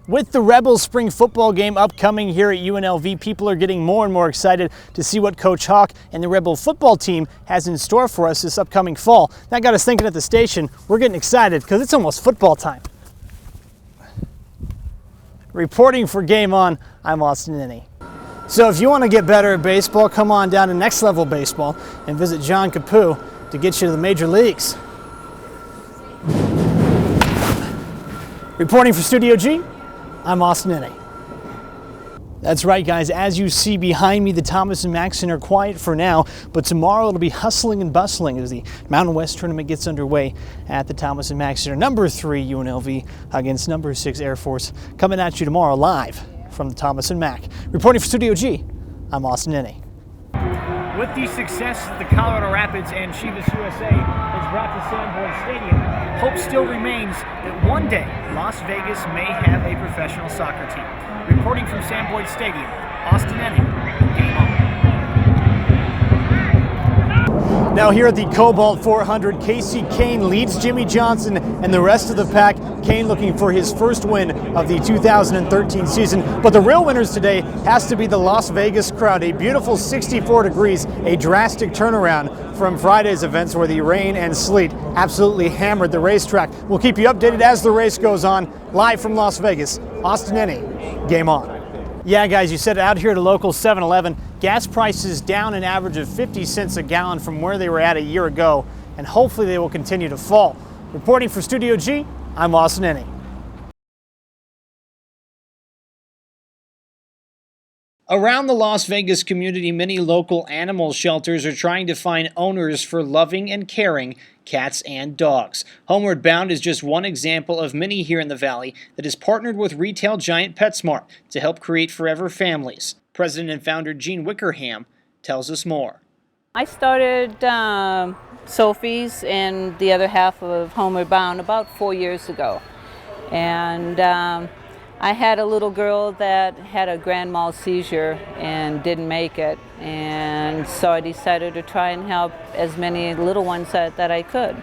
With the Rebels spring football game upcoming here at UNLV, people are getting more and more excited to see what Coach Hawk and the Rebel football team has in store for us this upcoming fall. That got us thinking at the station, we're getting excited because it's almost football time. Reporting for Game On, I'm Austin Enney. So if you want to get better at baseball, come on down to Next Level Baseball and visit John Capu to get you to the major leagues. Reporting for Studio G, I'm Austin Enney. That's right, guys. As you see behind me, the Thomas & Mack Center quiet for now, but tomorrow it'll be hustling and bustling as the Mountain West tournament gets underway at the Thomas & Mack Center. Number 3 UNLV against number 6 Air Force coming at you tomorrow live from the Thomas & Mack. Reporting for Studio G, I'm Austin Enney. With the success the Colorado Rapids and Chivas USA has brought to Sanborn Stadium, hope still remains that one day Las Vegas may have a professional soccer team. Reporting from Sanborn Stadium, Austin Enney, Game On. Now here at the Cobalt 400, Casey Kane leads Jimmy Johnson and the rest of the pack. Kane looking for his first win of the 2013 season. But the real winners today has to be the Las Vegas crowd. A beautiful 64 degrees, a drastic turnaround from Friday's events where the rain and sleet absolutely hammered the racetrack. We'll keep you updated as the race goes on. Live from Las Vegas, Austin Enney, Game On. Yeah, guys, you said out here at a local 7-Eleven, gas prices down an average of 50 cents a gallon from where they were at a year ago, and hopefully they will continue to fall. Reporting for Studio G, I'm Austin Enney. Around the Las Vegas community, many local animal shelters are trying to find owners for loving and caring cats and dogs. Homeward Bound is just one example of many here in the Valley that has partnered with retail giant PetSmart to help create forever families. President and founder Jean Wickerham tells us more. I started Sophie's and the other half of Homeward Bound about 4 years ago. And I had a little girl that had a grand mal seizure and didn't make it, and so I decided to try and help as many little ones that I could.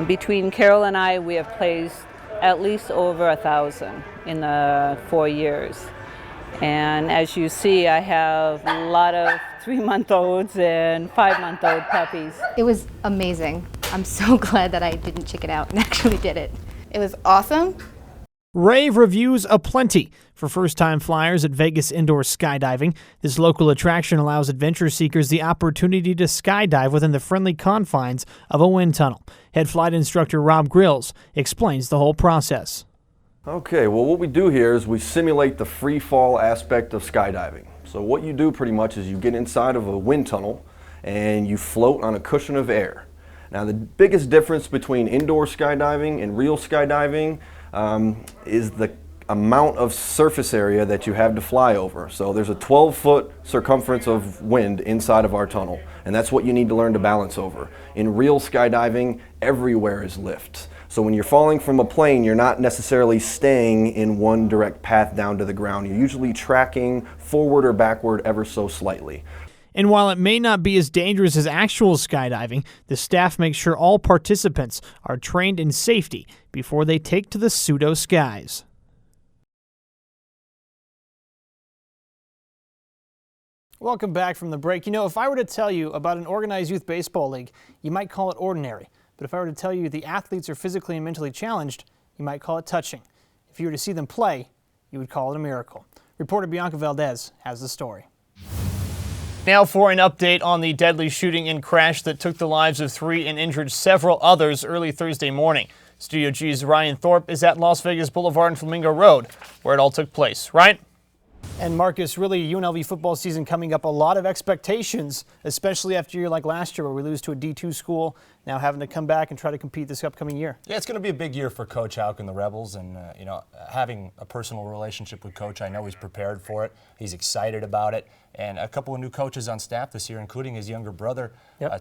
Between Carol and I, we have placed at least over 1,000 in the 4 years. And as you see, I have a lot of 3-month-olds and 5-month-old puppies. It was amazing. I'm so glad that I didn't chicken out and actually did it. It was awesome. Rave reviews aplenty for first-time flyers at Vegas Indoor Skydiving. This local attraction allows adventure seekers the opportunity to skydive within the friendly confines of a wind tunnel. Head flight instructor Rob Grills explains the whole process. Okay, well, what we do here is we simulate the free fall aspect of skydiving. So what you do pretty much is you get inside of a wind tunnel and you float on a cushion of air. Now, the biggest difference between indoor skydiving and real skydiving is the amount of surface area that you have to fly over. So there's a 12-foot circumference of wind inside of our tunnel, and that's what you need to learn to balance over. In real skydiving, everywhere is lift. So when you're falling from a plane, you're not necessarily staying in one direct path down to the ground. You're usually tracking forward or backward ever so slightly. And while it may not be as dangerous as actual skydiving, the staff makes sure all participants are trained in safety before they take to the pseudo skies. Welcome back from the break. You know, if I were to tell you about an organized youth baseball league, you might call it ordinary. But if I were to tell you the athletes are physically and mentally challenged, you might call it touching. If you were to see them play, you would call it a miracle. Reporter Bianca Valdez has the story. Now for an update on the deadly shooting and crash that took the lives of 3 and injured several others early Thursday morning. Studio G's Ryan Thorpe is at Las Vegas Boulevard and Flamingo Road, where it all took place. Right? And Marcus, really UNLV football season coming up, a lot of expectations, especially after a year like last year where we lose to a D2 school, now having to come back and try to compete this upcoming year. Yeah, it's going to be a big year for Coach Houck and the Rebels, and having a personal relationship with Coach, I know he's prepared for it. He's excited about it, and a couple of new coaches on staff this year, including his younger brother,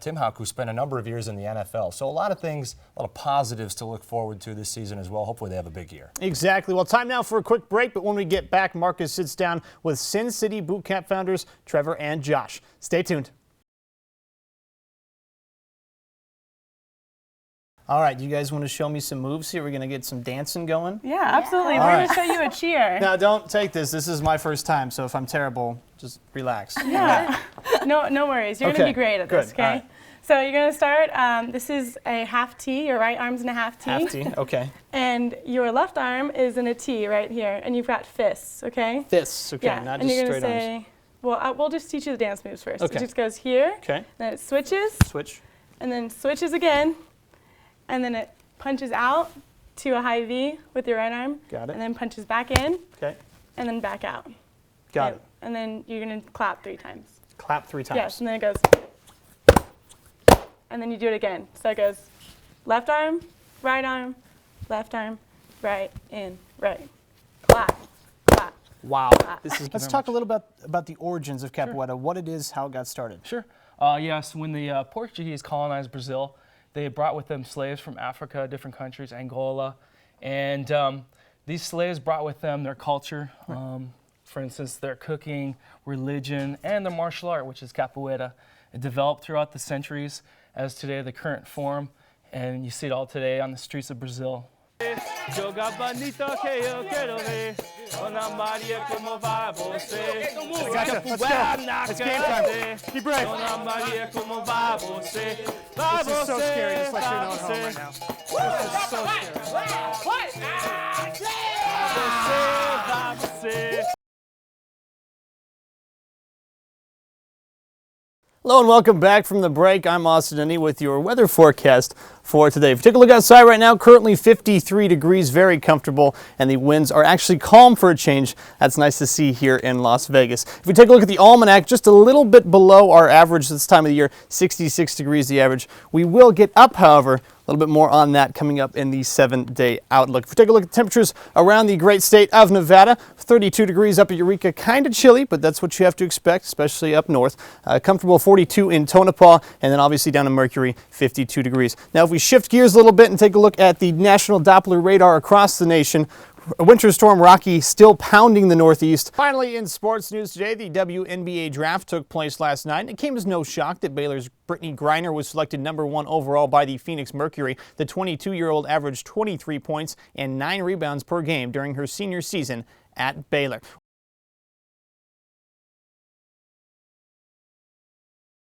Tim Houck, who spent a number of years in the NFL. So a lot of things, a lot of positives to look forward to this season as well. Hopefully they have a big year. Exactly. Well, time now for a quick break, but when we get back, Marcus sits down with Sin City Boot Camp founders Trevor and Josh. Stay tuned. All right, you guys want to show me some moves here? We're going to get some dancing going. Yeah, absolutely. All We're right. going to show you a cheer. Now, don't take this. This is my first time, so if I'm terrible, just relax. Yeah. No worries. You're going to Okay, be great at good. this, okay? All right. So you're going to start, this is a half T. Your right arm's in a half T. Half T, okay. And your left arm is in a T right here. And you've got fists, okay? Fists, okay, Yeah. not And just you're going to straight arms. say, well, we'll just teach you the dance moves first. Okay. It just goes here. Okay, Then it switches. switch. And then switches again. And then it punches out to a high V with your right arm. Got it. And then punches back in. Okay, And then back out. got it. And then you're going to clap 3 times. Clap 3 times. Yes, and then it goes. And then you do it again. So it goes left arm, right, in, right. Clap, clap. Wow. This is Let's talk a little bit about the origins of capoeira, what it is, how it got started. Sure. Yes, when the Portuguese colonized Brazil, they brought with them slaves from Africa, different countries, Angola, and these slaves brought with them their culture, for instance, their cooking, religion, and their martial art, which is capoeira. It developed throughout the centuries as today the current form, and you see it all today on the streets of Brazil. It's game time. Be brave. This is so scary, just let you know at home right now. This is so scary. Hello and welcome back from the break. I'm Austin Enney with your weather forecast for today. If you take a look outside right now, currently 53 degrees, very comfortable, and the winds are actually calm for a change. That's nice to see here in Las Vegas. If we take a look at the almanac, just a little bit below our average this time of the year, 66 degrees the average. We will get up, however. A little bit more on that coming up in the 7-day outlook. If we take a look at temperatures around the great state of Nevada, 32 degrees up at Eureka, kind of chilly, but that's what you have to expect, especially up north. Comfortable 42 in Tonopah, and then obviously down in Mercury, 52 degrees. Now, if we shift gears a little bit and take a look at the National Doppler radar across the nation, Winter Storm Rocky still pounding the Northeast. Finally, in sports news today, the WNBA draft took place last night. It came as no shock that Baylor's Brittany Griner was selected #1 overall by the Phoenix Mercury. The 22-year-old averaged 23 points and 9 rebounds per game during her senior season at Baylor.